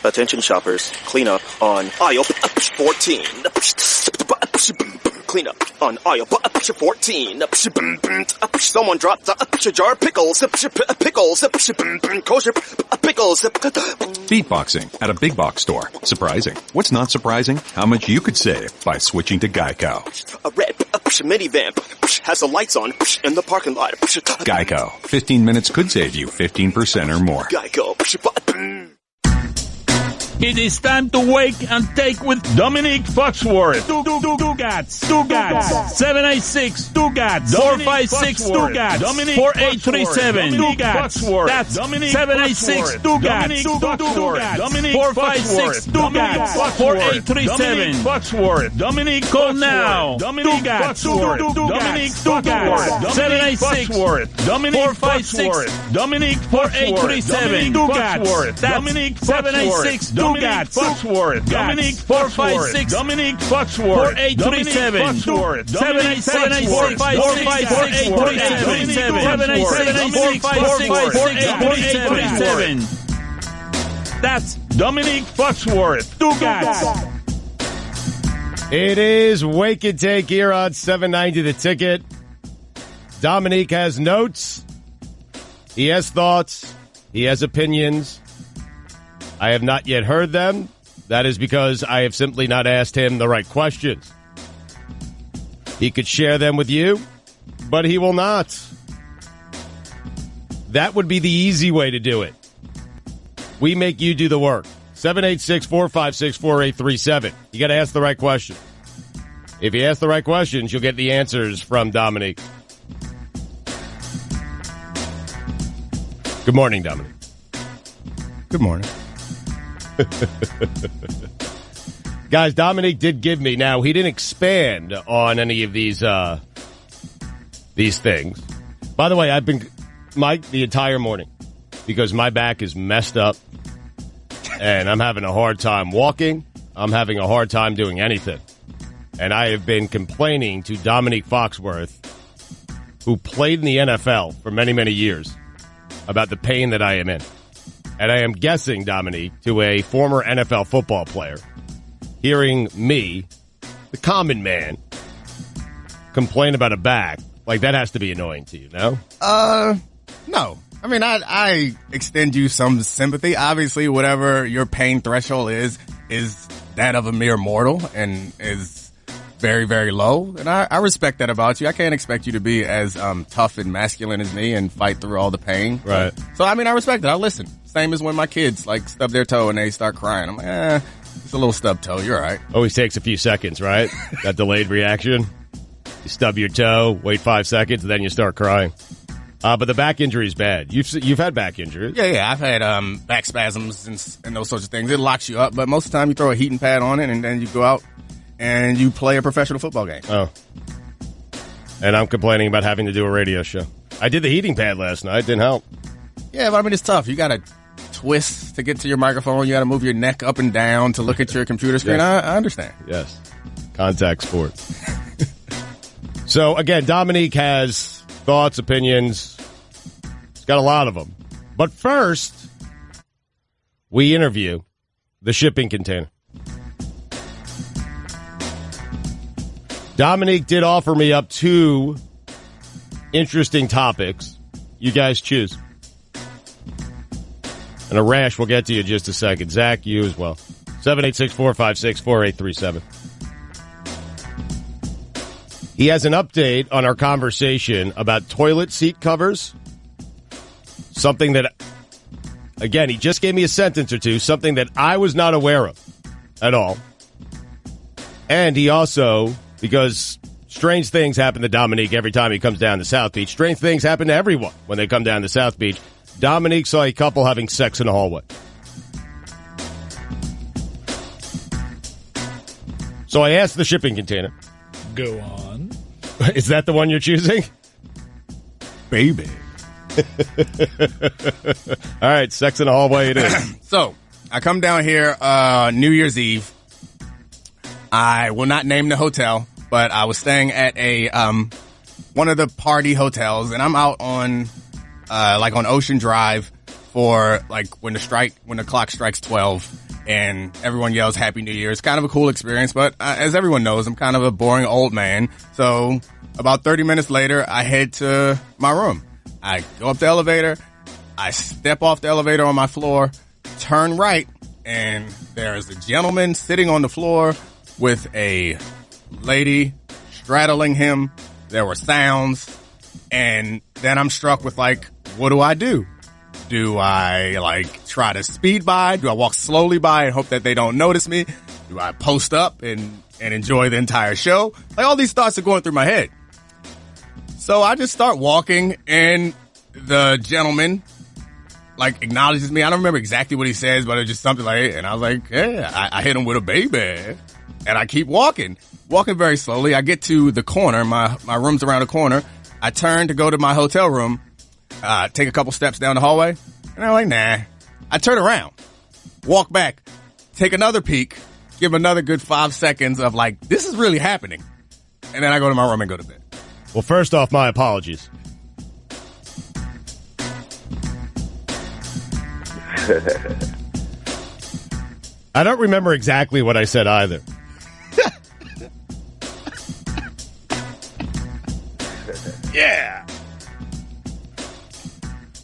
Attention shoppers, clean up on aisle 14. Clean up on aisle 14. Someone dropped a jar of pickles. Pickles. Kosher pickles. Beatboxing at a big box store. Surprising. What's not surprising? How much you could save by switching to Geico. A red minivan has the lights on in the parking lot. Geico. 15 minutes could save you 15% or more. Geico. It is time to wake and take with Dominique Foxworth. Dugats. 786 456 Dugats. 4837 Dugats. That's 786 Dugats. 456 Dugats. 4837 Foxworth. Dominique, call now. Dugats. Dominique Dugats. 786 456 Dominique 4837 Dugats. That's 786 Dugats. Foxworth. Dominique 456 Dominique Foxworth. 4837 Foxworth. 786 456 4837. That's Dominique Foxworth. Dugats. It is Wake and Take here on 790 The Ticket. Dominique has notes. He has thoughts. He has opinions. I have not yet heard them. That is because I have simply not asked him the right questions. He could share them with you, but he will not. That would be the easy way to do it. We make you do the work. 786-456-4837. You got to ask the right question. If you ask the right questions, you'll get the answers from Dominique. Good morning, Dominique. Good morning. Guys, Dominique did give me. Now, he didn't expand on any of these things. By the way, I've been, Mike, the entire morning because my back is messed up and I'm having a hard time walking. I'm having a hard time doing anything. And I have been complaining to Dominique Foxworth, who played in the NFL for many, many years, about the pain that I am in. And I am guessing, Dominique, to a former NFL football player, hearing me, the common man, complain about a back, like that has to be annoying to you, no? No. I mean, I extend you some sympathy. Obviously, whatever your pain threshold is that of a mere mortal and is very, very low. And I respect that about you. I can't expect you to be as tough and masculine as me and fight through all the pain. Right. So, I mean, I respect it. I listen. Same as when my kids, like, stub their toe and they start crying. I'm like, it's a little stub toe. You're all right. Always takes a few seconds, right? That delayed reaction. You stub your toe, wait 5 seconds, and then you start crying. But the back injury is bad. You've had back injuries. Yeah. I've had back spasms and those sorts of things. It locks you up, but most of the time you throw a heating pad on it and then you go out and you play a professional football game. Oh. And I'm complaining about having to do a radio show. I did the heating pad last night. It didn't help. Yeah, but I mean, it's tough. You got to twist to get to your microphone. You got to move your neck up and down to look at your computer screen. Yes. I understand. Yes. Contact sports. So, again, Dominique has thoughts, opinions. He's got a lot of them. But first, we interview the shipping container. Dominique did offer me up 2 interesting topics. You guys choose. And Arash, we'll get to you in just a second. Zach, you as well. 786-456-4837. He has an update on our conversation about toilet seat covers. Something that, again, he just gave me a sentence or two, something that I was not aware of at all. And he also, because strange things happen to Dominique every time he comes down to South Beach. Strange things happen to everyone when they come down to South Beach. Dominique saw a couple having sex in the hallway. So I asked the shipping container. Go on. Is that the one you're choosing? Baby. All right, sex in the hallway it is. So, I come down here New Year's Eve. I will not name the hotel, but I was staying at a one of the party hotels, and I'm out on on Ocean Drive for when the clock strikes 12, and everyone yells Happy New Year. It's kind of a cool experience, but as everyone knows, I'm kind of a boring old man. So about 30 minutes later, I head to my room. I go up the elevator. I step off the elevator on my floor, turn right, and there's a gentleman sitting on the floor with a lady straddling him. There were sounds, and then I'm struck with, like, what do I do? Do I, like, try to speed by? Do I walk slowly by and hope that they don't notice me? Do I post up and enjoy the entire show? Like, all these thoughts are going through my head. So I just start walking, and the gentleman, like, acknowledges me. I don't remember exactly what he says, but it's just something like, and I was like, yeah, I hit him with a baby. And I keep walking very slowly. I get to the corner. My room's around the corner. I turn to go to my hotel room, take a couple steps down the hallway, and I'm like, nah. I turn around, walk back, take another peek, give him another good 5 seconds of, like, this is really happening. And then I go to my room and go to bed. Well, first off, my apologies. I don't remember exactly what I said either. Yeah.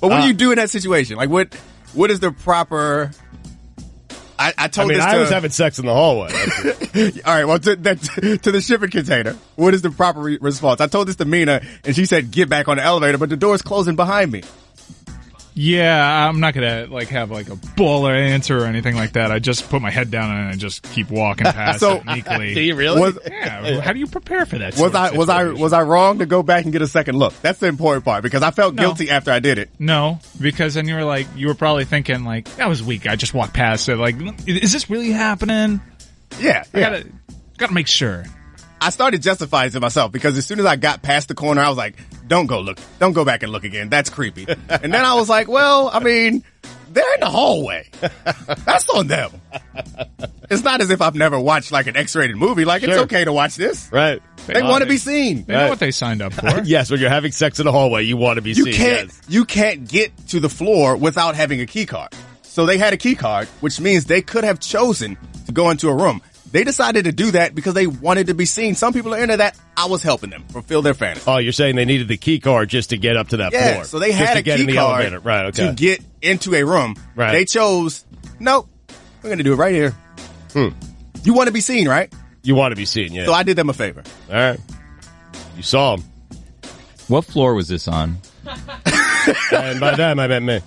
But what do you do in that situation? Like, what is the proper? I told this to, I was having sex in the hallway. All right, well, to the shipping container, what is the proper response? I told this to Mina, and she said, get back on the elevator, but the door's closing behind me. Yeah, I'm not gonna like have like a baller answer or anything like that. I just put my head down and I just keep walking past it meekly. Do you really? Yeah. How do you prepare for that? Was I wrong to go back and get a second look? That's the important part because I felt guilty after I did it. No, because then you were probably thinking like that was weak. I just walked past it. Like, is this really happening? Yeah. I gotta make sure. I started justifying it to myself because as soon as I got past the corner, I was like, don't go back and look again. That's creepy. And then I was like, well, I mean, they're in the hallway. That's on them. It's not as if I've never watched like an X-rated movie. Like, it's okay to watch this. Right. They want to be seen. They know what they signed up for. Yes, when you're having sex in the hallway, you want to be seen. You can't get to the floor without having a key card. So they had a key card, which means they could have chosen to go into a room. They decided to do that because they wanted to be seen. Some people are into that. I was helping them fulfill their fantasy. Oh, you're saying they needed the key card just to get up to that floor. So they had a key card right, okay, to get into a room. Right. They chose, nope, we're going to do it right here. You want to be seen, right? You want to be seen, yeah. So I did them a favor. All right. You saw them. What floor was this on? And by them, I meant me.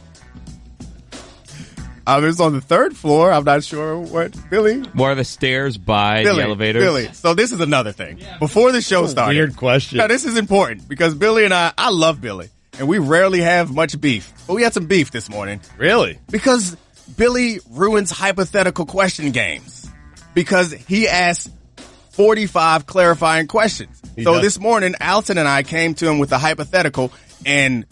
It was on the third floor. I'm not sure what. Billy? What are the stairs by the elevators? Billy. So this is another thing. Before the show started. Weird question. Now, this is important because Billy and I love Billy. And we rarely have much beef. But we had some beef this morning. Really? Because Billy ruins hypothetical question games. Because he asks 45 clarifying questions. This morning, Alton and I came to him with a hypothetical, and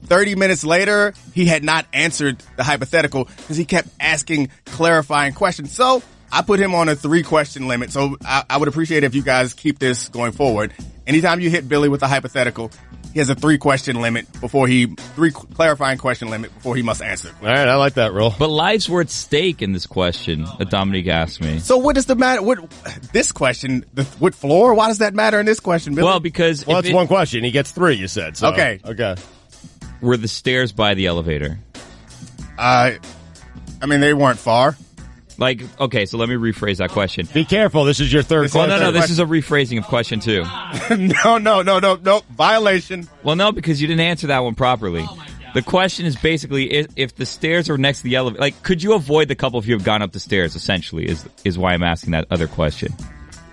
30 minutes later, he had not answered the hypothetical because he kept asking clarifying questions. So I put him on a 3-question limit. So I would appreciate it if you guys keep this going forward. Anytime you hit Billy with a hypothetical, he has a 3-question limit before 3 clarifying question limit before he must answer. All right, I like that rule. But lives were at stake in this question that Dominique asked me. So what does the matter? This question, what floor? Why does that matter in this question, Billy? Well, because it's one question. He gets 3. You said so. Okay. Were the stairs by the elevator? I mean, they weren't far. Like, okay, so let me rephrase that question. Be careful. This is your third question. No, this is a rephrasing of question 2. No. Violation. Well, no, because you didn't answer that one properly. The question is basically if the stairs are next to the elevator, like, could you avoid the couple if you have gone up the stairs, essentially, is why I'm asking that other question.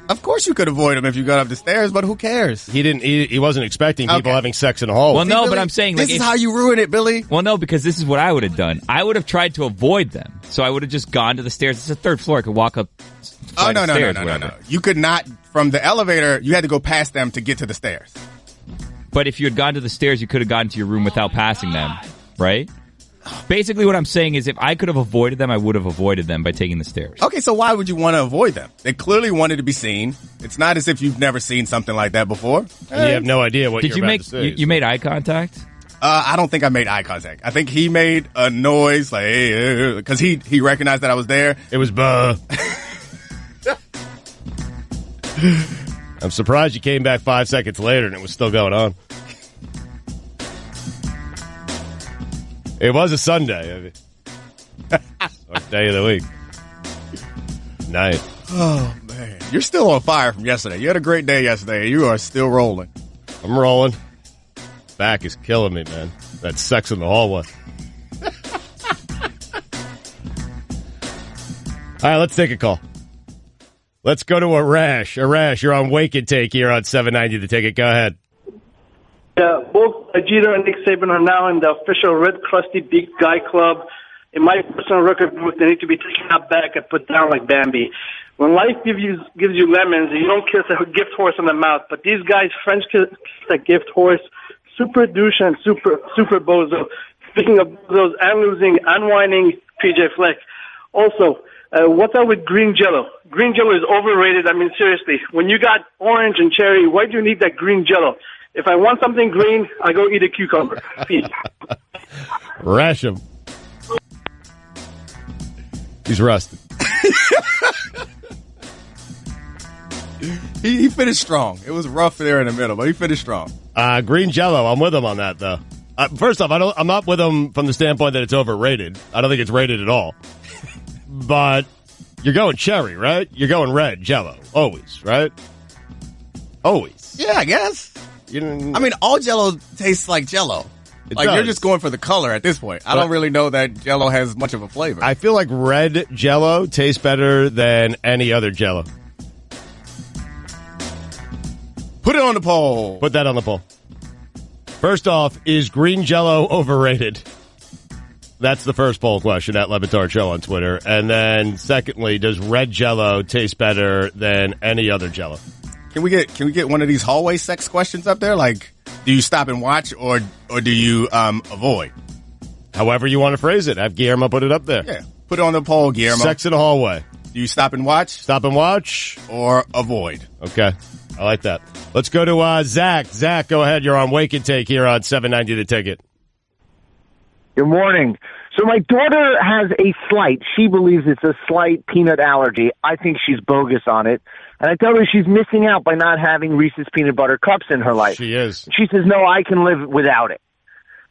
Of course you could avoid him if you got up the stairs, but who cares? He wasn't expecting people having sex in the hall. Well, no, Billy, but I'm saying this is how you ruin it, Billy. Well, no, because this is what I would have done. I would have tried to avoid them. So I would have just gone to the stairs. It's a 3rd floor. I could walk up. No. You could not, from the elevator, you had to go past them to get to the stairs. But if you had gone to the stairs, you could have gotten to your room without passing them, right? Basically, what I'm saying is if I could have avoided them, I would have avoided them by taking the stairs. Okay, so why would you want to avoid them? They clearly wanted to be seen. It's not as if you've never seen something like that before. And you have no idea what you're about to say. You made eye contact? I don't think I made eye contact. I think he made a noise like, hey, because he recognized that I was there. It was buh. I'm surprised you came back 5 seconds later and it was still going on. It was a Sunday. I mean, first day of the week. Nice. Oh, man. You're still on fire from yesterday. You had a great day yesterday. You are still rolling. I'm rolling. Back is killing me, man. That sex in the hallway. All right, let's take a call. Let's go to Arash. Arash, you're on Wake and Take here on 790 The Ticket. Go ahead. Yeah, both Jeter and Nick Saban are now in the official Red Crusty Big Guy Club. In my personal record book, they need to be taken out back and put down like Bambi. When life gives you lemons, you don't kiss a gift horse in the mouth. But these guys French kiss a gift horse. Super douche and super bozo. Speaking of those, I'm losing, unwinding PJ Fleck. Also, what's up with green Jello? Green Jello is overrated. I mean, seriously, when you got orange and cherry, why do you need that green Jello? If I want something green, I go eat a cucumber. Peace. Rash him. He's rusted. He finished strong. It was rough there in the middle, but he finished strong. Green Jello, I'm with him on that, though. First off, I'm not with him from the standpoint that it's overrated. I don't think it's rated at all. But you're going cherry, right? You're going red Jello, always, right? Always. Yeah, I guess. I mean, all Jello tastes like Jello. You're just going for the color at this point. I don't really know that Jello has much of a flavor. I feel like red Jello tastes better than any other Jello. Put it on the poll. Put that on the poll. First off, is green Jello overrated? That's the first poll question at Levitard Show on Twitter. And then secondly, does red Jello taste better than any other Jello? Can we get one of these hallway sex questions up there? Like, do you stop and watch or do you avoid? However you want to phrase it. Have Guillermo put it up there. Yeah. Put it on the poll, Guillermo. Sex in the hallway. Do you stop and watch? Stop and watch? Or avoid? Okay. I like that. Let's go to Zach. Zach, go ahead. You're on Wake and Take here on 790 The Ticket. Good morning. So my daughter has a slight, she believes it's a slight peanut allergy. I think she's bogus on it. And I tell her she's missing out by not having Reese's Peanut Butter Cups in her life. She is. She says, no, I can live without it.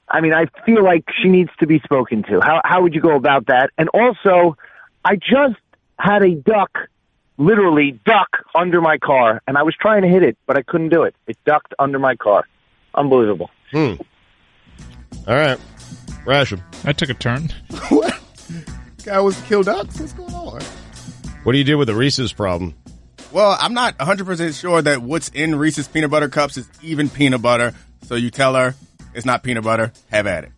I mean, I feel like she needs to be spoken to. How would you go about that? And also, I just had a duck, literally duck, under my car. And I was trying to hit it, but I couldn't do it. It ducked under my car. Unbelievable. All right. Rash him. I took a turn. What? Guy was to kill ducks? What's going on? What do you do with the Reese's problem? Well, I'm not 100% sure that what's in Reese's Peanut Butter Cups is even peanut butter. So you tell her it's not peanut butter. Have at it.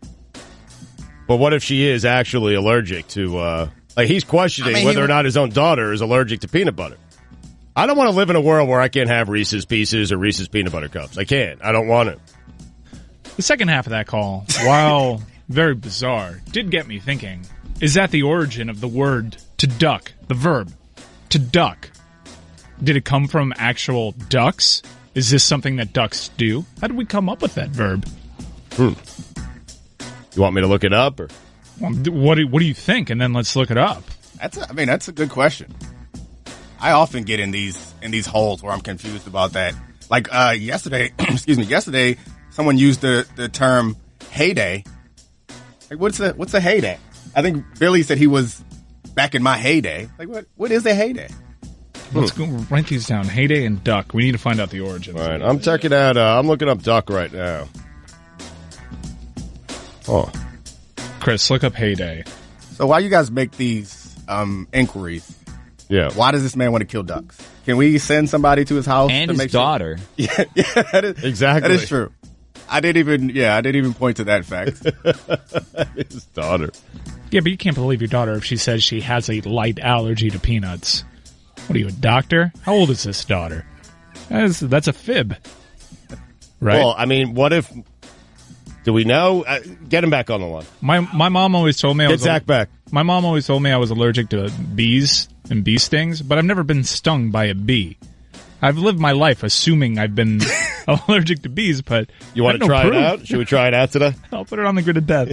But what if she is actually allergic to, he's questioning whether or not his own daughter is allergic to peanut butter. I don't want to live in a world where I can't have Reese's Pieces or Reese's Peanut Butter Cups. I can't. I don't want it. The second half of that call, while very bizarre, did get me thinking. Is that the origin of the word to duck, the verb to duck? Did it come from actual ducks? Is this something that ducks do? How did we come up with that verb? You want me to look it up? Or? Well, what do you think? And then let's look it up. That's a good question. I often get in these holes where I'm confused about that. Like yesterday, yesterday someone used the term heyday. Like what's a heyday? I think Billy said he was back in my heyday. Like what is a heyday? Let's go write these down. Heyday and duck. We need to find out the origins. All right, I'm checking out. I'm looking up duck right now. Oh, Chris, look up heyday. So while you guys make these inquiries, why does this man want to kill ducks? Can we send somebody to his house and to his make daughter? Sure? Yeah, that is, exactly. That is true. I didn't even point to that fact. His daughter. Yeah, but you can't believe your daughter if she says she has a light allergy to peanuts. What are you, a doctor? How old is this daughter? That's a fib. Right? Well, I mean, what if... Do we know? Get him back on the line. My mom always told me... Get Zach back. My mom always told me I was allergic to bees and bee stings, but I've never been stung by a bee. I've lived my life assuming I've been I'm allergic to bees, but You want to try it out? Should we try it out today? I'll put it on the grid of death.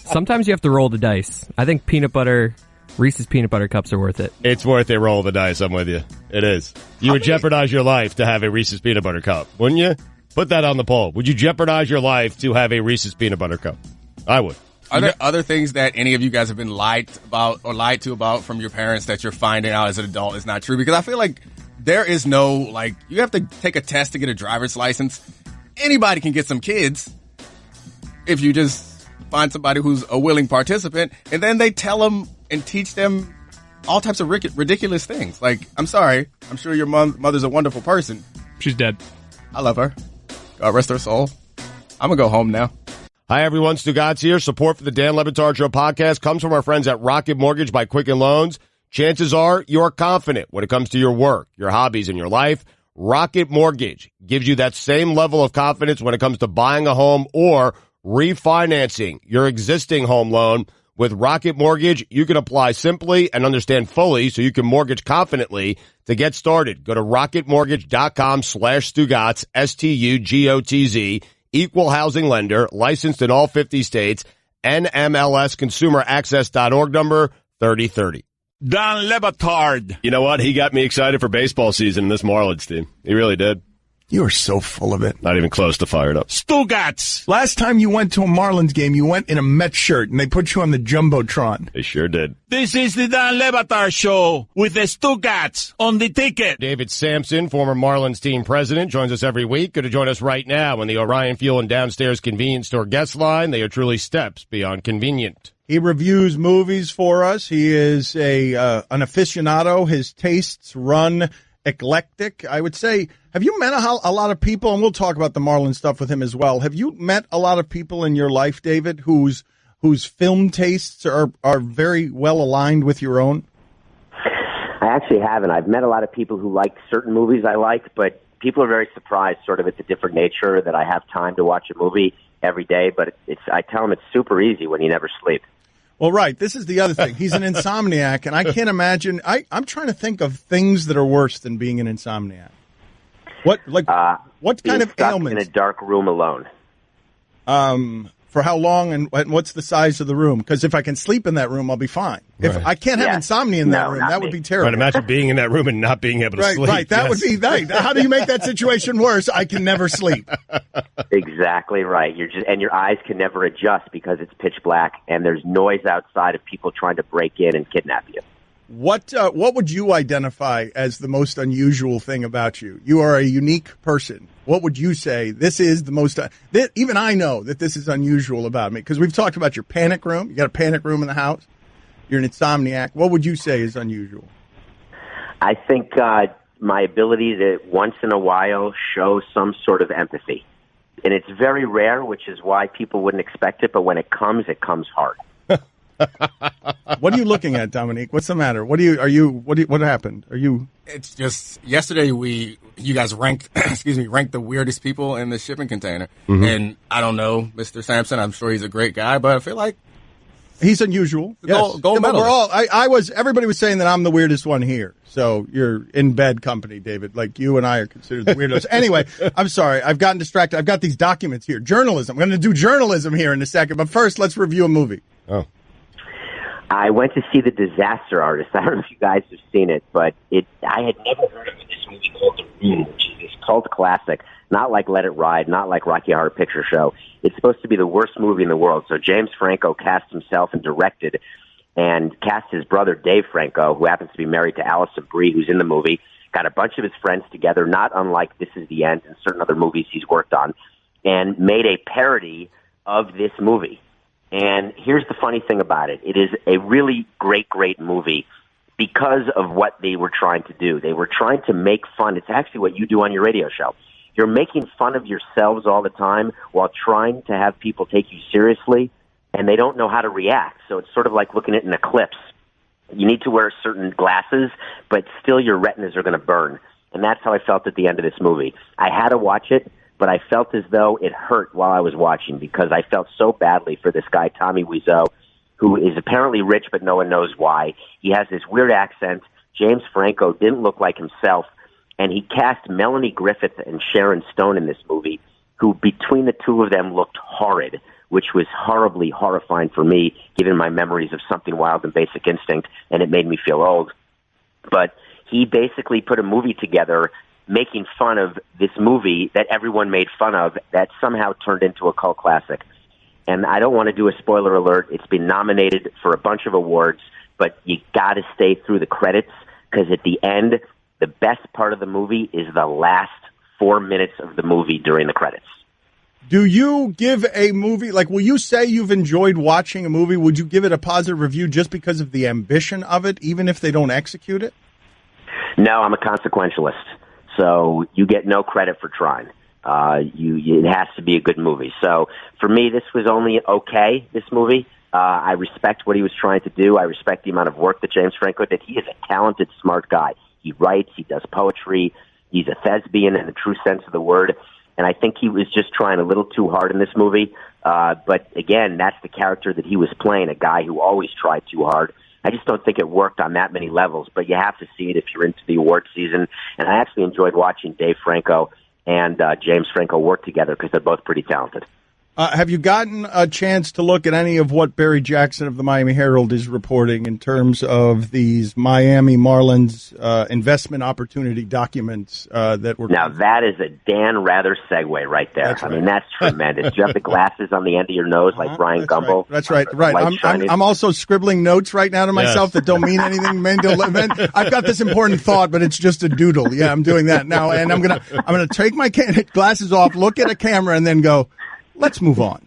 Sometimes you have to roll the dice. I think Reese's peanut butter cups are worth it. It's worth a roll of the dice. I'm with you. It is. You would jeopardize your life to have a Reese's peanut butter cup, wouldn't you? Put that on the poll. Would you jeopardize your life to have a Reese's peanut butter cup? I would. Are there other things that any of you guys have been lied to about from your parents that you're finding out as an adult is not true? Because I feel like there is no, like, you have to take a test to get a driver's license. Anybody can get some kids if you just find somebody who's a willing participant, and then they tell them and teach them all types of ridiculous things. Like, I'm sorry. I'm sure your mother's a wonderful person. She's dead. I love her. God rest her soul. I'm going to go home now. Hi, everyone. Stu Gatz here. Support for the Dan Le Batard Show podcast comes from our friends at Rocket Mortgage by Quicken Loans. Chances are you're confident when it comes to your work, your hobbies, and your life. Rocket Mortgage gives you that same level of confidence when it comes to buying a home or refinancing your existing home loan. With Rocket Mortgage, you can apply simply and understand fully so you can mortgage confidently. To get started, go to rocketmortgage.com/Stugatz, STUGOTZ, equal housing lender, licensed in all 50 states, NMLSconsumeraccess.org number 3030. Dan Le Batard. You know what? He got me excited for baseball season in this Marlins team. He really did. You are so full of it. Not even close to fired up. Stugats. Last time you went to a Marlins game, you went in a Mets shirt, and they put you on the Jumbotron. They sure did. This is the Dan Le Batard Show with the Stugats on the ticket. David Samson, former Marlins team president, joins us every week. Going to join us right now in the Orion Fuel and Downstairs Convenience Store guest line. They are truly steps beyond convenient. He reviews movies for us. He is an aficionado. His tastes run eclectic, I would say. Have you met a lot of people, and we'll talk about the Marlin stuff with him as well. Have you met a lot of people in your life, David, whose film tastes are very well aligned with your own? I actually haven't. I've met a lot of people who like certain movies I like, but people are very surprised sort of at the different nature that I have time to watch a movie every day, but I tell them it's super easy when you never sleep. Well, right. This is the other thing. He's an insomniac, and I can't imagine. I'm trying to think of things that are worse than being an insomniac. What kind of ailments? In a dark room alone. For how long, and what's the size of the room? Because if I can sleep in that room, I'll be fine. Right. If I can't have insomnia in that room, that would be terrible. Right, imagine being in that room and not being able to sleep. Right, that would be right. How do you make that situation worse? I can never sleep. Exactly right. And your eyes can never adjust because it's pitch black and there's noise outside of people trying to break in and kidnap you. What would you identify as the most unusual thing about you? You are a unique person. What would you say? This is the most. Even I know that this is unusual about me because we've talked about your panic room. You got a panic room in the house. You're an insomniac. What would you say is unusual? I think my ability to once in a while show some sort of empathy, and it's very rare, which is why people wouldn't expect it. But when it comes hard. What are you looking at, Dominique? What's the matter? What happened? It's just yesterday you guys ranked the weirdest people in the shipping container. Mm-hmm. And I don't know, Mr. Samson, I'm sure he's a great guy, but I feel like he's unusual. Yes. Gold medal. Everybody was saying that I'm the weirdest one here. So you're in bed company, David. Like you and I are considered the weirdos. Anyway, I'm sorry. I've gotten distracted. I've got these documents here. Journalism. I'm going to do journalism here in a second. But first, let's review a movie. Oh. I went to see The Disaster Artist. I don't know if you guys have seen it, but I had never heard of this movie called The Room, which is this cult classic, not like Let It Ride, not like Rocky Horror Picture Show. It's supposed to be the worst movie in the world. So James Franco cast himself and directed, and cast his brother Dave Franco, who happens to be married to Alison Brie, who's in the movie, got a bunch of his friends together, not unlike This Is the End and certain other movies he's worked on, and made a parody of this movie. And here's the funny thing about it. It is a really great, great movie because of what they were trying to do. They were trying to make fun. It's actually what you do on your radio show. You're making fun of yourselves all the time while trying to have people take you seriously, and they don't know how to react. So it's sort of like looking at an eclipse. You need to wear certain glasses, but still your retinas are going to burn. And that's how I felt at the end of this movie. I had to watch it, but I felt as though it hurt while I was watching because I felt so badly for this guy, Tommy Wiseau, who is apparently rich, but no one knows why. He has this weird accent. James Franco didn't look like himself. And he cast Melanie Griffith and Sharon Stone in this movie, who between the two of them looked horrid, which was horribly horrifying for me, given my memories of Something Wild and Basic Instinct, and it made me feel old. But he basically put a movie together making fun of this movie that everyone made fun of that somehow turned into a cult classic. And I don't want to do a spoiler alert. It's been nominated for a bunch of awards, but you got to stay through the credits, because at the end, the best part of the movie is the last 4 minutes of the movie during the credits. Do you give a movie, like, will you say you've enjoyed watching a movie? Would you give it a positive review just because of the ambition of it, even if they don't execute it? No, I'm a consequentialist. So you get no credit for trying. It has to be a good movie. So for me, this was only okay, this movie. I respect what he was trying to do. I respect the amount of work that James Franco did. He is a talented, smart guy. He writes, he does poetry, he's a thespian in the true sense of the word, and I think he was just trying a little too hard in this movie. But again, that's the character that he was playing, a guy who always tried too hard. I just don't think it worked on that many levels, but you have to see it if you're into the award season. And I actually enjoyed watching Dave Franco and James Franco work together, because they're both pretty talented. Have you gotten a chance to look at any of what Barry Jackson of the Miami Herald is reporting in terms of these Miami Marlins investment opportunity documents that were... Now, that is a Dan Rather segue right there. That's right. I mean, that's tremendous. You have the glasses on the end of your nose like Brian Gumble. That's right. I'm also scribbling notes right now to myself that don't mean anything. I've got this important thought, but it's just a doodle. Yeah, I'm doing that now, and I'm gonna take my glasses off, look at a camera, and then go, let's move on.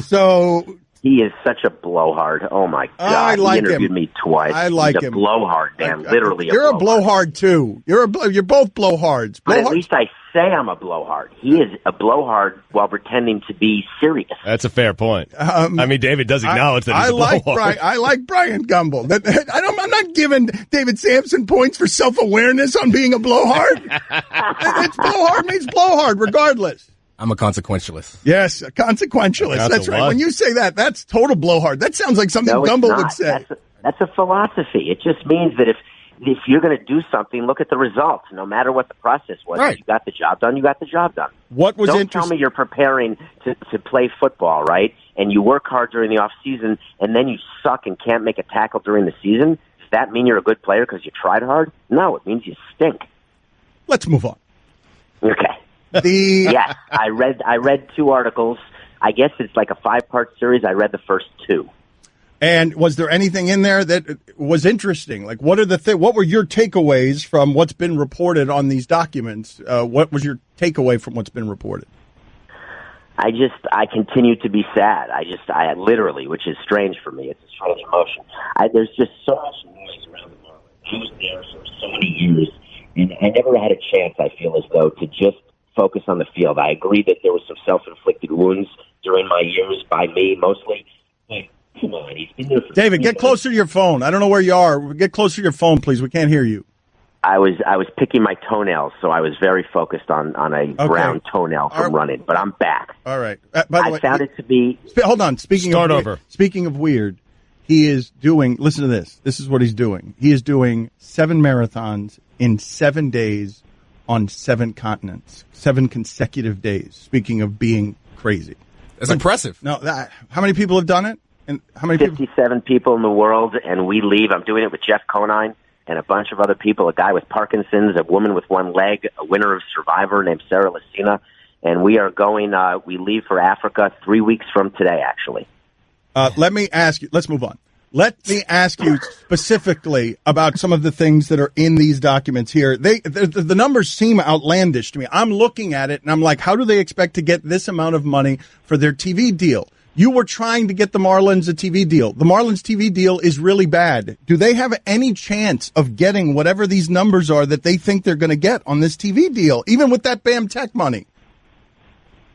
So he is such a blowhard. Oh my God! I like he interviewed him. me twice. I like He's a him. blowhard, Dan. Literally, you're a blowhard too. You're both blowhards. But at least I say I'm a blowhard. He is a blowhard while pretending to be serious. That's a fair point. I mean, David does acknowledge that he's a blowhard. I like Brian Gumble. I'm not giving David Samson points for self-awareness on being a blowhard. It's blowhard means blowhard, regardless. I'm a consequentialist. Yes, a consequentialist. That's right. When you say that, that's total blowhard. That sounds like something Gumble would say. That's a philosophy. It just means that if you're going to do something, look at the results. No matter what the process was, right. If you got the job done, you got the job done. What was Don't tell me you're preparing to play football, right? And you work hard during the off season, and then you suck and can't make a tackle during the season. Does that mean you're a good player because you tried hard? No, it means you stink. Let's move on. Okay. Yes, I read 2 articles. I guess it's like a 5-part series. I read the first 2. And was there anything in there that was interesting? Like, what were your takeaways from what's been reported on these documents? What was your takeaway from what's been reported? I continue to be sad. I literally, which is strange for me. It's a strange emotion. There's just so much noise around the Marlins. I was there for so many years, and I never had a chance, I feel as though, to just focus on the field. I agree that there was some self-inflicted wounds during my years by me, mostly. But come on, he's been there for David, get closer to your phone. I don't know where you are. Get closer to your phone, please. We can't hear you. I was picking my toenails, so I was very focused on a brown toenail from running. But I'm back. All right. By the way, found it to be. Hold on. Speaking of weird, he is doing. Listen to this. This is what he's doing. He is doing 7 marathons in 7 days on 7 continents, 7 consecutive days. Speaking of being crazy, that's impressive. No, how many people have done it? And how many? 57 people in the world, and we leave. I'm doing it with Jeff Conine and a bunch of other people. A guy with Parkinson's, a woman with one leg, a winner of Survivor named Sarah Lucina, and we are going. We leave for Africa 3 weeks from today, actually. Let me ask you. Let's move on. Let me ask you specifically about some of the things that are in these documents here. The numbers seem outlandish to me. I'm looking at it, and I'm like, how do they expect to get this amount of money for their TV deal? You were trying to get the Marlins a TV deal. The Marlins TV deal is really bad. Do they have any chance of getting whatever these numbers are that they think they're going to get on this TV deal, even with that BAM Tech money?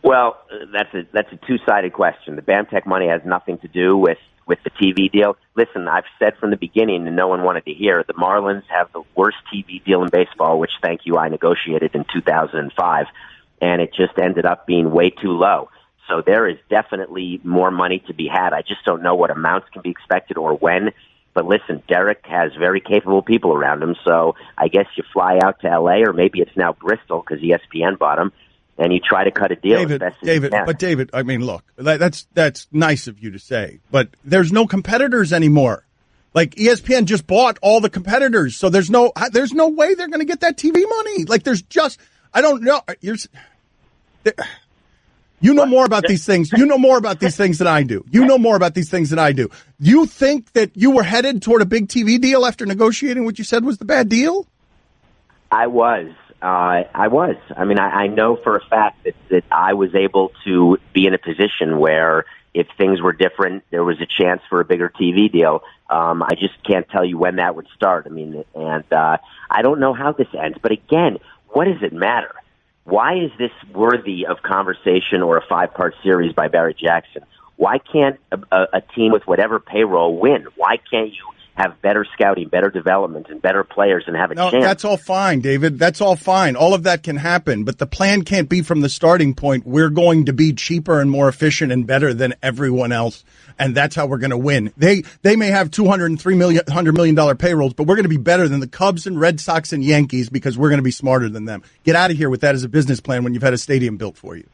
Well, that's a two-sided question. The BAM Tech money has nothing to do with the TV deal. Listen, I've said from the beginning, and no one wanted to hear, the Marlins have the worst TV deal in baseball, which, thank you, I negotiated in 2005, and it just ended up being way too low. So there is definitely more money to be had. I just don't know what amounts can be expected or when. But listen, Derek has very capable people around him, so I guess you fly out to L.A., or maybe it's now Bristol because ESPN bought him, and you try to cut a deal. David, I mean, look, that's nice of you to say, but there's no competitors anymore. Like, ESPN just bought all the competitors, so there's no way they're going to get that TV money. Like, I don't know. You know more about these things. You know more about these things than I do. You think that you were headed toward a big TV deal after negotiating what you said was the bad deal? I was. I mean, I know for a fact that I was able to be in a position where if things were different, there was a chance for a bigger TV deal. I just can't tell you when that would start. I mean, and I don't know how this ends. But again, what does it matter? Why is this worthy of conversation or a 5-part series by Barry Jackson? Why can't a team with whatever payroll win? Why can't you have better scouting, better development, and better players and have a chance? That's all fine, David. That's all fine. All of that can happen, but the plan can't be from the starting point, we're going to be cheaper and more efficient and better than everyone else, and that's how we're going to win. They may have $100 million payrolls, but we're going to be better than the Cubs and Red Sox and Yankees because we're going to be smarter than them. Get out of here with that as a business plan when you've had a stadium built for you.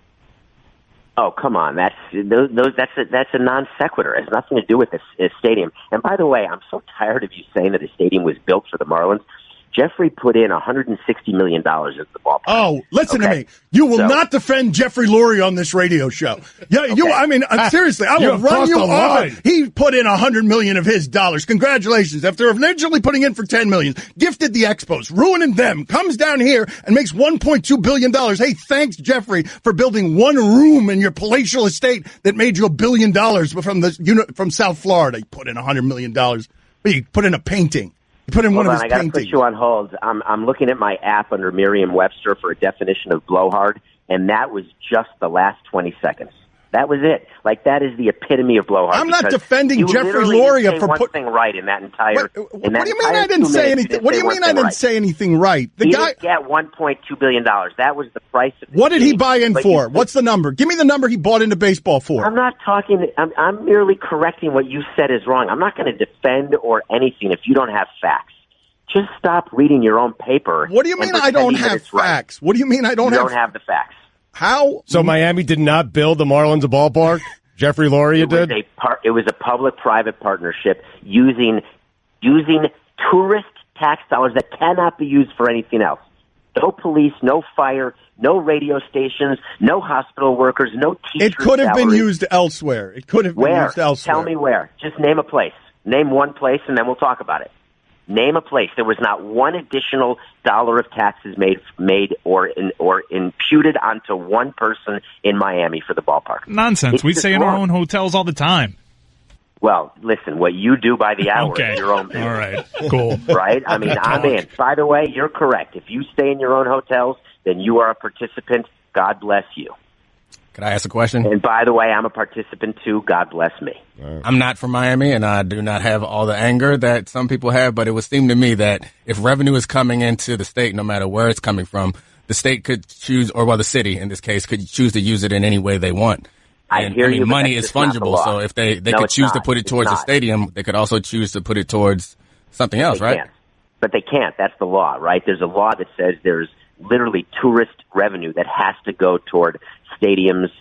Oh, come on. That's a non sequitur. It has nothing to do with this stadium. And by the way, I'm so tired of you saying that a stadium was built for the Marlins. Jeffrey put in $160 million into the ballpark. Oh, listen to me. You will not defend Jeffrey Lurie on this radio show. Yeah, okay. Seriously, I will run you off. He put in $100 million of his dollars. Congratulations. After originally putting in for $10 million, gifted the Expos, ruining them, comes down here and makes $1.2 billion. Hey, thanks, Jeffrey, for building one room in your palatial estate that made you $1 billion from South Florida. He put in $100 million. He put in a painting. You put in one of his paintings. I got to put you on hold. I'm looking at my app under Merriam-Webster for a definition of blowhard, and that was just the last 20 seconds. That was it. Like, that is the epitome of blowhard. I'm not defending Jeffrey Lurie for putting one thing right in that entire. What do you mean I didn't say anything? What do you mean I didn't say anything right? He didn't get $1.2 billion. That was the price of the What did he buy in for? What's the number? Give me the number he bought into baseball for. I'm not talking. I'm merely correcting what you said is wrong. I'm not going to defend or anything if you don't have facts. Just stop reading your own paper. What do you mean I don't have facts? What do you mean I don't have? You don't have the facts. How? So Miami did not build the Marlins a ballpark? Jeffrey Lurie did? It was a public-private partnership using tourist tax dollars that cannot be used for anything else. No police, no fire, no radio stations, no hospital workers, no teachers. It could have been used elsewhere. It could have been used elsewhere. Tell me where. Just name a place. Name one place, and then we'll talk about it. Name a place. There was not one additional dollar of taxes made or imputed onto one person in Miami for the ballpark. Nonsense. We stay in our own hotels all the time. Well, listen, what you do by the hour is your own business. All right. Cool. Right? I mean, I'm in. By the way, you're correct. If you stay in your own hotels, then you are a participant. God bless you. Could I ask a question? And by the way, I'm a participant too. God bless me. I'm not from Miami, and I do not have all the anger that some people have, but it would seem to me that if revenue is coming into the state, no matter where it's coming from, the state could choose, or the city in this case, could choose to use it in any way they want. I hear you. Money is fungible, so if they could choose to put it towards a stadium, they could also choose to put it towards something else, right? Can't. But they can't. That's the law, right? There's a law that says there's literally tourist revenue that has to go toward stadiums,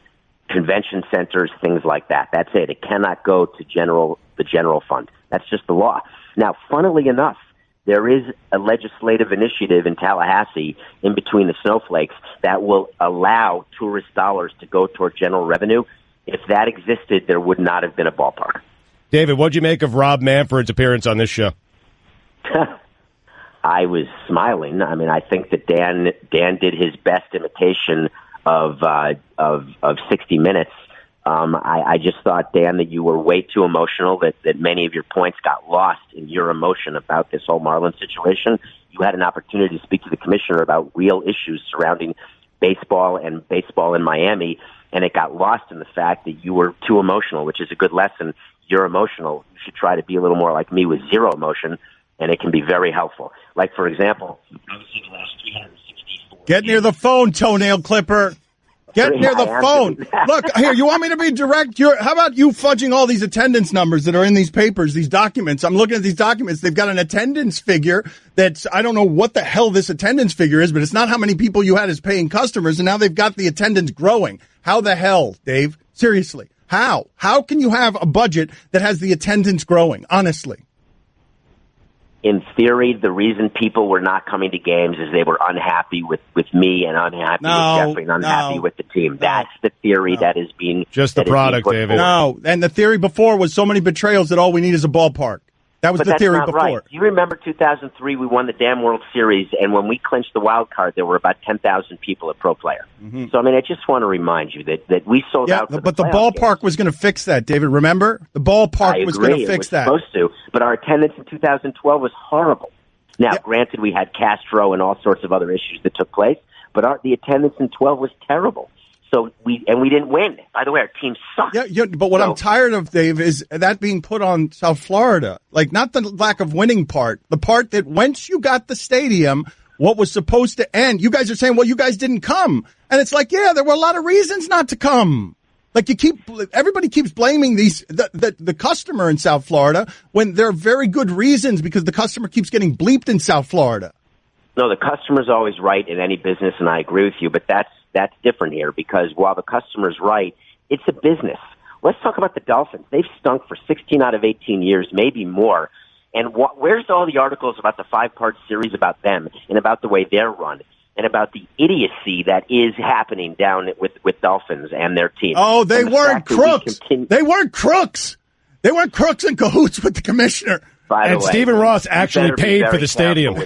convention centers, things like that. That's it. It cannot go to the general fund. That's just the law. Now, funnily enough, there is a legislative initiative in Tallahassee in between the snowflakes that will allow tourist dollars to go toward general revenue. If that existed, there would not have been a ballpark. David, what'd you make of Rob Manfred's appearance on this show? I was smiling. I mean, I think that Dan did his best imitation of 60 Minutes. I just thought, Dan, that you were way too emotional, that many of your points got lost in your emotion about this whole Marlins situation. You had an opportunity to speak to the commissioner about real issues surrounding baseball in Miami, and it got lost in the fact that you were too emotional, which is a good lesson. You're emotional. You should try to be a little more like me with zero emotion, and it can be very helpful. Like, for example, I would say the last 364. Get near the phone, toenail clipper. Get near the phone. Look, here, you want me to be direct? How about you fudging all these attendance numbers that are in these papers, these documents? I'm looking at these documents. They've got an attendance figure that's, I don't know what the hell this attendance figure is, but it's not how many people you had as paying customers, and now they've got the attendance growing. How the hell, Dave? Seriously. How? How can you have a budget that has the attendance growing, honestly? In theory, the reason people were not coming to games is they were unhappy with me and unhappy with Jeffrey and unhappy with the team. That's the theory that is being just the product, David. No, and the theory before was so many betrayals that all we need is a ballpark. That was the theory before. Right. You remember 2003, we won the damn World Series, and when we clinched the wild card, there were about 10,000 people at Pro Player. Mm-hmm. So, I mean, I just want to remind you that we sold out. But the ballpark was going to fix that, David. Remember? The ballpark was going to fix that. Supposed to, but our attendance in 2012 was horrible. Now, granted, we had Castro and all sorts of other issues that took place, but the attendance in 12 was terrible. So we didn't win. By the way, our team sucked. Yeah, but what I'm tired of, Dave, is that being put on South Florida. Like, not the lack of winning part. The part that once you got the stadium, what was supposed to end, you guys are saying, well, you guys didn't come. And it's like, yeah, there were a lot of reasons not to come. Like, everybody keeps blaming the customer in South Florida when there are very good reasons because the customer keeps getting bleeped in South Florida. No, the customer's always right in any business, and I agree with you, but that's different here because while the customer's right, it's a business. Let's talk about the Dolphins. They've stunk for 16 out of 18 years, maybe more. And where's all the articles about the 5-part series about them and about the way they're run and about the idiocy that is happening down with Dolphins and their team? Oh, they weren't crooks. They weren't crooks. They weren't crooks in cahoots with the commissioner. And Stephen Ross actually paid for the stadium.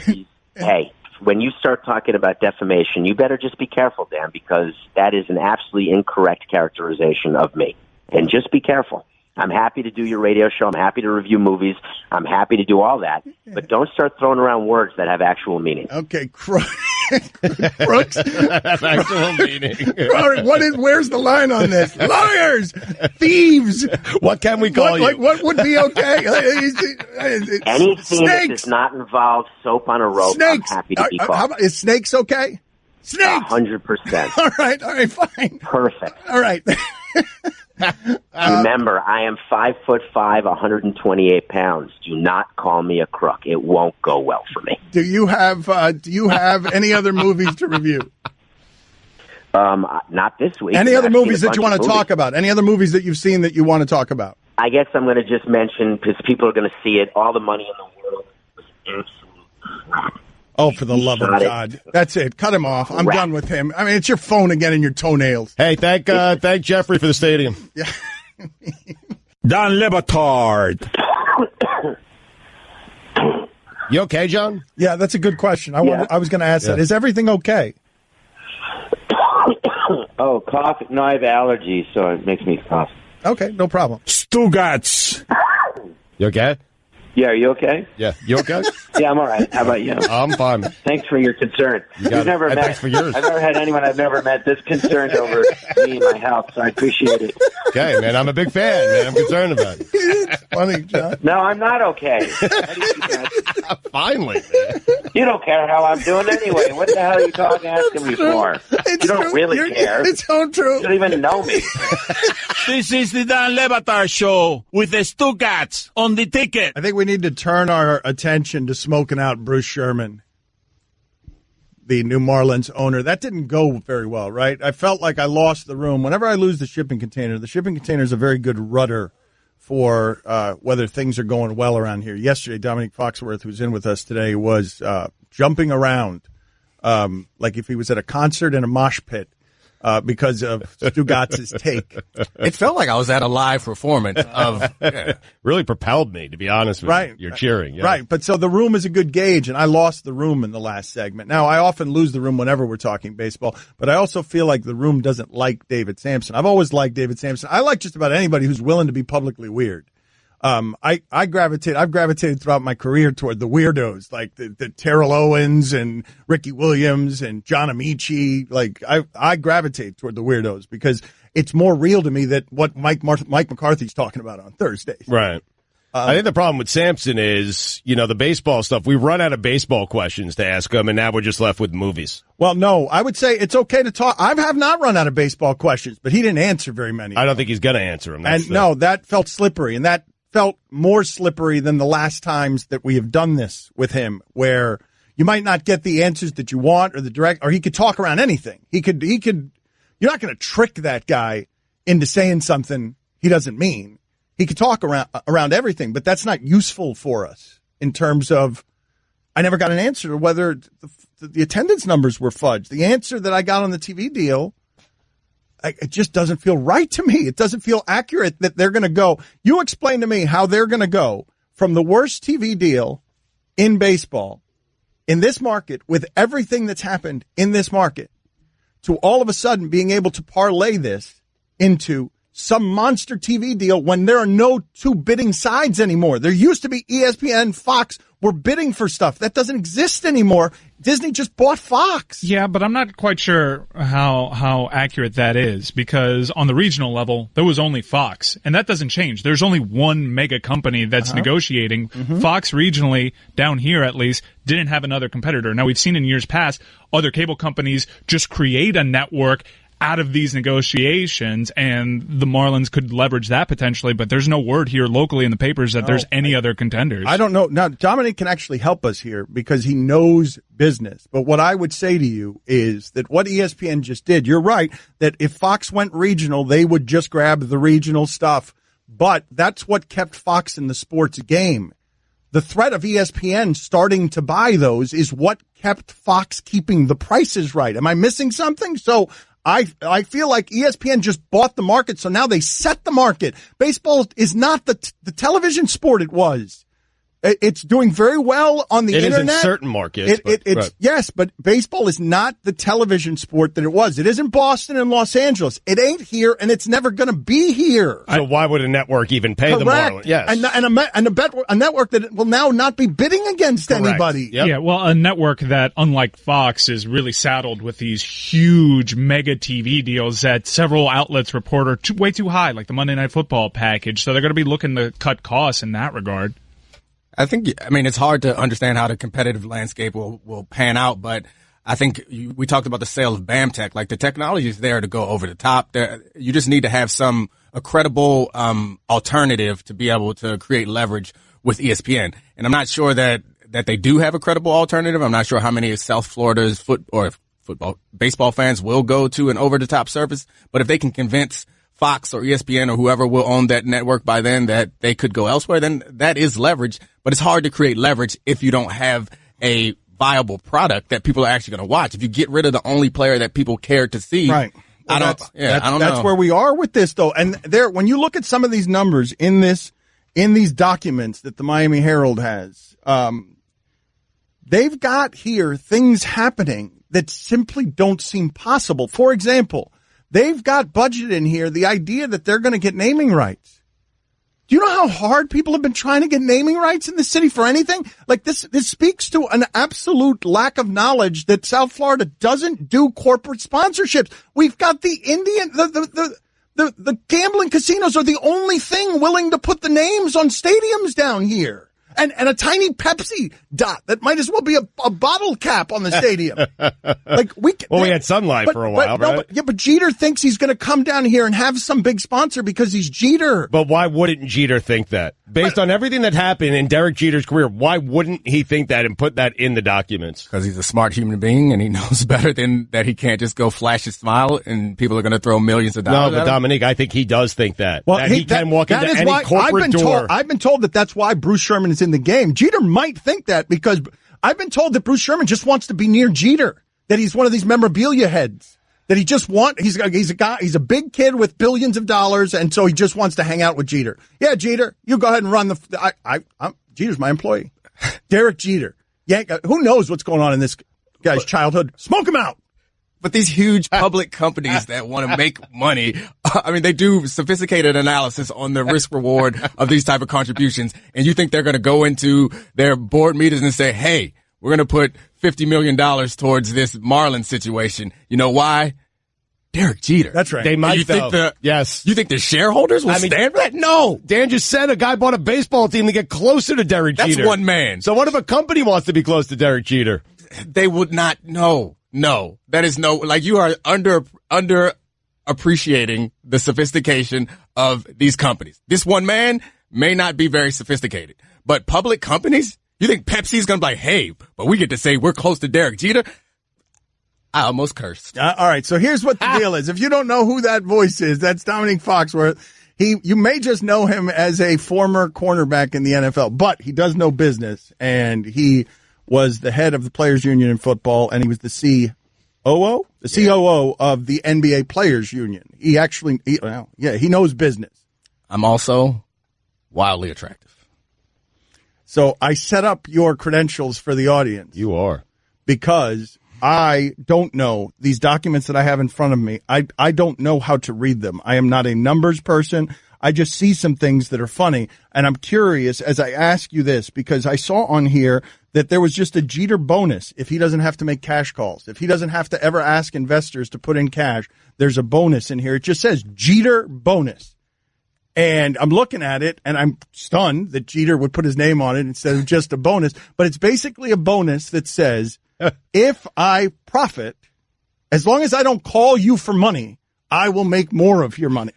Hey. When you start talking about defamation, you better just be careful, Dan, because that is an absolutely incorrect characterization of me. And just be careful. I'm happy to do your radio show. I'm happy to review movies. I'm happy to do all that. But don't start throwing around words that have actual meaning. Okay, crooks. Have actual meaning. Where's the line on this? Liars! Thieves! What can we call you? What would be okay? Anything that does not involve soap on a rope, snakes. I'm happy to be called. Is snakes okay? Snakes! 100%. All right, fine. Perfect. All right. Remember, I am 5'5", 128 pounds. Do not call me a crook. It won't go well for me. Do you have any other movies to review? Not this week. Any other movies that you want to talk about? Any other movies that you've seen that you want to talk about? I guess I'm going to just mention, because people are going to see it, All the Money in the World was absolute crap. Oh, for the love of God. That's it. Cut him off. I'm done with him. I mean, it's your phone again and your toenails. Hey, thank Jeffrey for the stadium. Yeah. Don Lebatard. You okay, John? Yeah, that's a good question. I was going to ask that. Is everything okay? Oh, cough. No, I have allergies, so it makes me cough. Okay, no problem. Stugats. You okay? Yeah, are you okay? Yeah, you okay? Yeah, I'm all right. How about you? I'm fine. Thanks for your concern. Thanks for yours. I've never had anyone I've never met this concerned over me and my health, so I appreciate it. Okay, man, I'm a big fan, man. I'm concerned about it. It's funny, John. No, I'm not okay. Finally. You don't care how I'm doing anyway. What the hell are you asking me for? You don't really care. It's so true. You don't even know me. This is the Dan Lebatard Show with the Stugats on the ticket. I think we need to turn our attention to smoking out Bruce Sherman, the New Marlins owner. That didn't go very well, right? I felt like I lost the room. Whenever I lose the shipping container is a very good rudder for whether things are going well around here. Yesterday, Dominique Foxworth, who's in with us today, was jumping around like if he was at a concert in a mosh pit. Because of Stugatz's take. It felt like I was at a live performance of... Really propelled me, to be honest with you. You're cheering. Yeah. Right, but so the room is a good gauge, and I lost the room in the last segment. Now, I often lose the room whenever we're talking baseball, but I also feel like the room doesn't like David Samson. I've always liked David Samson. I like just about anybody who's willing to be publicly weird. I've gravitated throughout my career toward the weirdos, like the Terrell Owens and Ricky Williams and John Amici. Like I gravitate toward the weirdos because it's more real to me that what Mike McCarthy's talking about on Thursdays. Right. I think the problem with Samson is, the baseball stuff. We run out of baseball questions to ask him, and now we're just left with movies. Well, no, I would say it's okay to talk. I have not run out of baseball questions, but he didn't answer very many. I don't think he's going to answer them. No, that felt slippery, and that felt more slippery than the last times that we have done this with him, where you might not get the answers that you want or he could talk around anything. He could, you're not going to trick that guy into saying something he doesn't mean. He could talk around everything, but that's not useful for us in terms of, I never got an answer to whether the attendance numbers were fudged. The answer that I got on the TV deal, it just doesn't feel right to me. It doesn't feel accurate that they're going to go. You explain to me how they're going to go from the worst TV deal in baseball in this market with everything that's happened in this market to all of a sudden being able to parlay this into some monster TV deal when there are no two bidding sides anymore. There used to be ESPN, Fox were bidding for stuff. That doesn't exist anymore. Disney just bought Fox. Yeah, but I'm not quite sure how accurate that is, because on the regional level, there was only Fox, and that doesn't change. There's only one mega company that's negotiating. Fox regionally, down here at least, didn't have another competitor. Now, we've seen in years past other cable companies just create a network out of these negotiations, and the Marlins could leverage that potentially, but there's no word here locally in the papers that there's any other contenders. I don't know. Now, Dominic can actually help us here because he knows business. But what I would say to you is that what ESPN just did, you're right, that if Fox went regional, they would just grab the regional stuff. But that's what kept Fox in the sports game. The threat of ESPN starting to buy those is what kept Fox keeping the prices right. Am I missing something? So I feel like ESPN just bought the market, so now they set the market. Baseball is not the television sport it was. It's doing very well on the internet. It is in certain markets. Yes, but baseball is not the television sport that it was. It is in Boston and Los Angeles. It ain't here, and it's never going to be here. So why would a network even pay the Marlins? Yes. A network that will now not be bidding against anybody. Yep. Yeah, well, a network that, unlike Fox, is really saddled with these huge mega TV deals that several outlets report are way too high, like the Monday Night Football package. So they're going to be looking to cut costs in that regard. I mean, it's hard to understand how the competitive landscape will pan out, but I think we talked about the sale of BAMTech. Like, the technology is there to go over the top. You just need to have a credible alternative to be able to create leverage with ESPN. And I'm not sure that they do have a credible alternative. I'm not sure how many South Florida's baseball fans will go to an over the top service, but if they can convince Fox or ESPN or whoever will own that network by then that they could go elsewhere, then that is leverage. But it's hard to create leverage if you don't have a viable product that people are actually going to watch. If you get rid of the only player that people care to see, right? I don't know. That's where we are with this, though. And when you look at some of these numbers in these documents that the Miami Herald has, they've got here things happening that simply don't seem possible. For example, they've got budget in here, the idea that they're going to get naming rights. Do you know how hard people have been trying to get naming rights in the city for anything? Like, this speaks to an absolute lack of knowledge that South Florida doesn't do corporate sponsorships. We've got the gambling casinos are the only thing willing to put the names on stadiums down here. And a tiny Pepsi dot that might as well be a bottle cap on the stadium. We had Sun Life for a while, right? But Jeter thinks he's going to come down here and have some big sponsor because he's Jeter. But why wouldn't Jeter think that? Based on everything that happened in Derek Jeter's career, why wouldn't he think that and put that in the documents? Because he's a smart human being and he knows better than that he can't just go flash his smile and people are going to throw millions of dollars. No, but Dominique, I think he does think that. Well, he can walk into any corporate door. I've been told that's why Bruce Sherman is in the game. Jeter might think that because I've been told that Bruce Sherman just wants to be near Jeter, that he's one of these memorabilia heads, that he's a big kid with billions of dollars, and so he just wants to hang out with Jeter. Yeah, Jeter, you go ahead and run Jeter's my employee. Derek Jeter. Yeah, who knows what's going on in this guy's childhood? Smoke him out. But these huge public companies that want to make money, I mean, they do sophisticated analysis on the risk reward of these type of contributions. And you think they're going to go into their board meetings and say, hey, we're going to put $50 million towards this Marlins situation. You know why? Derek Jeter. That's right. They might, you think though. Yes. You think the shareholders will stand for that? No. Dan just said a guy bought a baseball team to get closer to Derek Jeter. That's one man. So what if a company wants to be close to Derek Jeter? They would not. No. That is no. Like, you are under appreciating the sophistication of these companies. This one man may not be very sophisticated, but public companies, you think Pepsi's going to be like, hey, but we get to say we're close to Derek Jeter? I almost cursed. All right, so here's what the deal is. If you don't know who that voice is, that's Dominique Foxworth. You may just know him as a former cornerback in the NFL, but he does know business, and he was the head of the Players Union in football, and he was the COO of the NBA Players Union. He actually, he knows business. I'm also wildly attractive. So I set up your credentials for the audience. You are. Because I don't know these documents that I have in front of me. I don't know how to read them. I am not a numbers person. I just see some things that are funny. And I'm curious as I ask you this, because I saw on here that there was just a Jeter bonus if he doesn't have to make cash calls. If he doesn't have to ever ask investors to put in cash, there's a bonus in here. It just says Jeter bonus. And I'm looking at it, and I'm stunned that Jeter would put his name on it instead of just a bonus. But it's basically a bonus that says, if I profit, as long as I don't call you for money, I will make more of your money.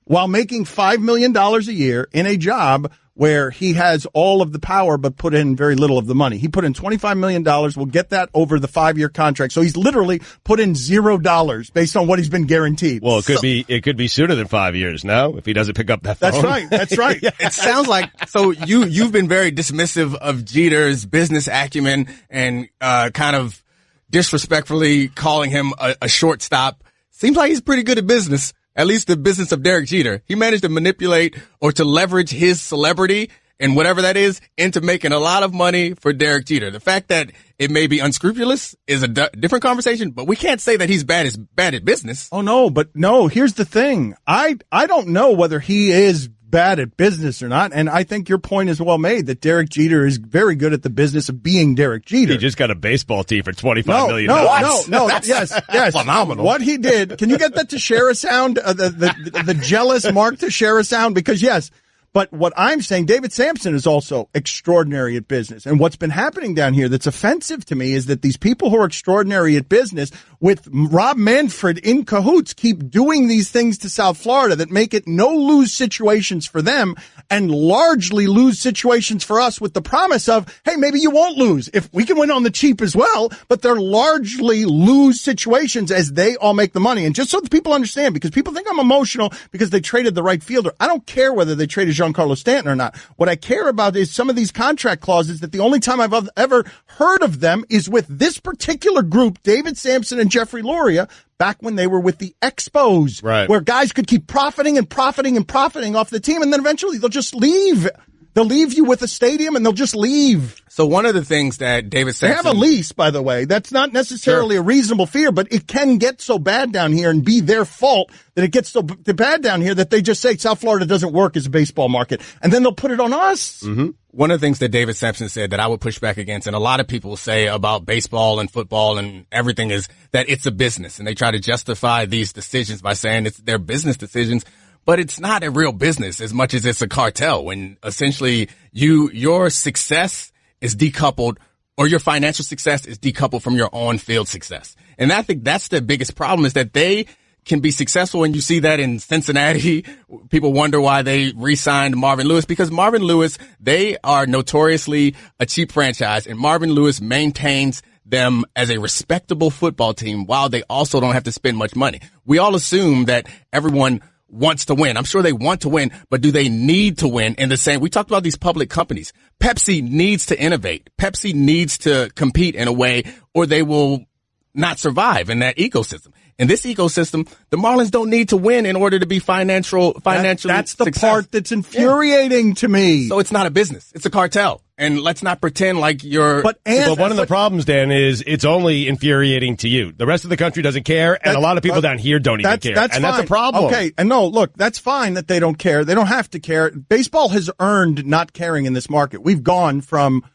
While making $5 million a year in a job where he has all of the power but put in very little of the money. He put in $25 million. We'll get that over the 5-year contract. So he's literally put in $0 based on what he's been guaranteed. Well, it could be sooner than 5 years now if he doesn't pick up that phone. That's right. It sounds like, so you've been very dismissive of Jeter's business acumen and kind of disrespectfully calling him a shortstop. Seems like he's pretty good at business. At least the business of Derek Jeter. He managed to manipulate or to leverage his celebrity and whatever that is into making a lot of money for Derek Jeter. The fact that it may be unscrupulous is a different conversation, but we can't say that he's bad at business. Oh, no, here's the thing. I don't know whether he is bad at business or not, and I think your point is well made that Derek Jeter is very good at the business of being Derek Jeter. He just got a baseball team for $25 million. No, yes. Phenomenal. What he did, can you get that to share a sound, the jealous mark to share a sound? Because yes, but what I'm saying, David Samson is also extraordinary at business. And what's been happening down here that's offensive to me is that these people who are extraordinary at business with Rob Manfred in cahoots keep doing these things to South Florida that make it no lose situations for them and largely lose situations for us with the promise of, hey, maybe you won't lose if we can win on the cheap as well, but they're largely lose situations as they all make the money. And just so that people understand, because people think I'm emotional because they traded the right fielder. I don't care whether they traded Giancarlo Stanton or not. What I care about is some of these contract clauses that the only time I've ever heard of them is with this particular group, David Samson and Jeffrey Loria, back when they were with the Expos, right, where guys could keep profiting off the team, and then eventually they'll just leave. They'll leave you with a stadium, and they'll just leave. So one of the things that David Samson... They have a lease, by the way. That's not necessarily a reasonable fear, but it can get so bad down here and be their fault that it gets so bad down here that they just say South Florida doesn't work as a baseball market, and then they'll put it on us. Mm-hmm. One of the things that David Samson said that I would push back against, and a lot of people say about baseball and football and everything, is that it's a business, and they try to justify these decisions by saying it's their business decisions. But it's not a real business as much as it's a cartel, when essentially your success is decoupled, or your financial success is decoupled from your on-field success. And I think that's the biggest problem, is that they can be successful. And you see that in Cincinnati. People wonder why they re-signed Marvin Lewis, because Marvin Lewis, they are notoriously a cheap franchise, and Marvin Lewis maintains them as a respectable football team while they also don't have to spend much money. We all assume that everyone wants to win. I'm sure they want to win, but do they need to win in the same? We talked about these public companies. Pepsi needs to innovate. Pepsi needs to compete in a way, or they will not survive in that ecosystem. In this ecosystem, the Marlins don't need to win in order to be financially That's the success. part that's infuriating to me. So it's not a business. It's a cartel. And let's not pretend like you're... But one of the problems, Dan, is it's only infuriating to you. The rest of the country doesn't care, and a lot of people down here don't even care. That's and that's a problem. Okay, and no, look, that's fine that they don't care. They don't have to care. Baseball has earned not caring in this market. We've gone from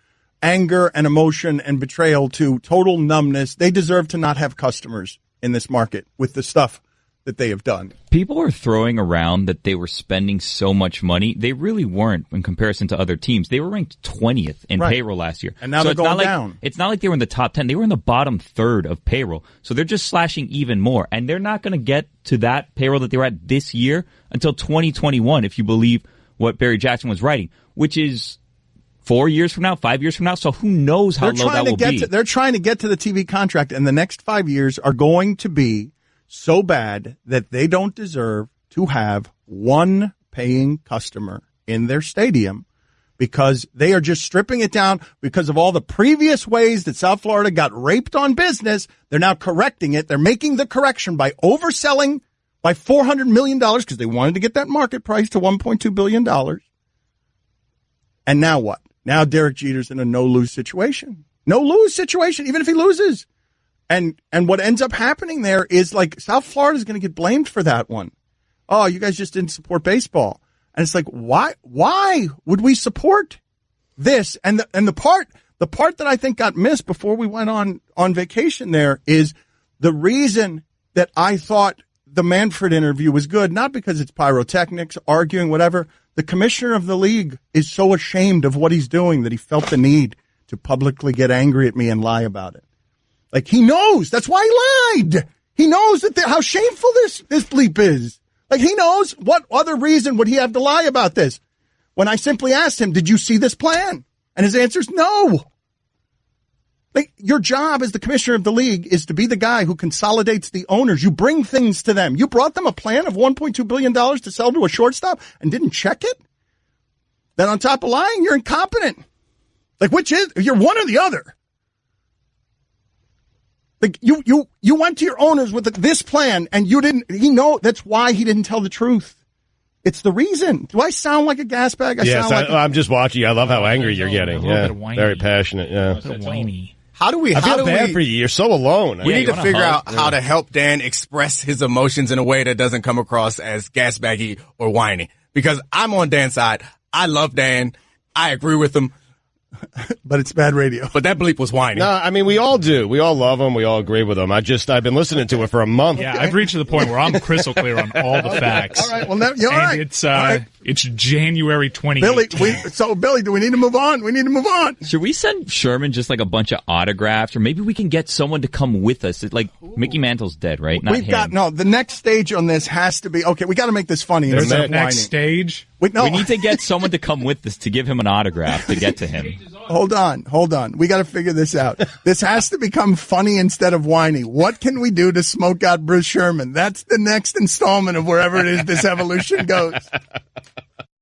anger and emotion and betrayal to total numbness. They deserve to not have customers in this market with the stuff that they have done. People are throwing around that they were spending so much money. They really weren't in comparison to other teams. They were ranked 20th in payroll last year. And now they're going down. It's not like they were in the top 10. They were in the bottom third of payroll. So they're just slashing even more. And they're not going to get to that payroll that they were at this year until 2021, if you believe what Barry Jackson was writing, which is 4 years from now, 5 years from now. So who knows how low that will be. They're trying to get to the TV contract, and the next 5 years are going to be so bad that they don't deserve to have one paying customer in their stadium because they are just stripping it down because of all the previous ways that South Florida got raped on business. They're now correcting it. They're making the correction by overselling by $400 million because they wanted to get that market price to $1.2 billion. And now what? Now Derek Jeter's in a no-lose situation. No-lose situation, even if he loses. And what ends up happening there is like South Florida is going to get blamed for that one. Oh, you guys just didn't support baseball. And it's like, why would we support this? And the part that I think got missed before we went on vacation there is the reason that I thought the Manfred interview was good, not because it's pyrotechnics, arguing, whatever. The commissioner of the league is so ashamed of what he's doing that he felt the need to publicly get angry at me and lie about it. Like, he knows. That's why he lied. He knows that how shameful this bleep is. Like, he knows. What other reason would he have to lie about this? When I simply asked him, did you see this plan? And his answer is no. Like, your job as the commissioner of the league is to be the guy who consolidates the owners. You bring things to them. You brought them a plan of $1.2 billion to sell to a shortstop and didn't check it? Then on top of lying, you're incompetent. Like, which is, you're one or the other. Like, you went to your owners with this plan and that's why he didn't tell the truth. It's the reason. Do I sound like a gas bag? I'm just watching you. I love how angry you're getting. Yeah, very passionate. Yeah, whiny. I feel bad for you. You're so alone. We need to figure out how to help Dan express his emotions in a way that doesn't come across as gasbaggy or whiny. Because I'm on Dan's side. I love Dan. I agree with him. But it's bad radio. But that bleep was whiny. No, I mean, we all do. We all love him. We all agree with him. I've been listening to it for a month. Yeah, I've reached to the point where I'm crystal clear on all the facts. All right, well, you're all right. It's January 2018. Billy, do we need to move on? We need to move on. Should we send Sherman just like a bunch of autographs, or maybe we can get someone to come with us? Like, Mickey Mantle's dead, right? Not him. The next stage on this has to be, okay, we got to make this funny. There's a next stage? We need to get someone to come with us to give him an autograph to get to him. Hold on. We got to figure this out. This has to become funny instead of whiny. What can we do to smoke out Bruce Sherman? That's the next installment of wherever it is this evolution goes.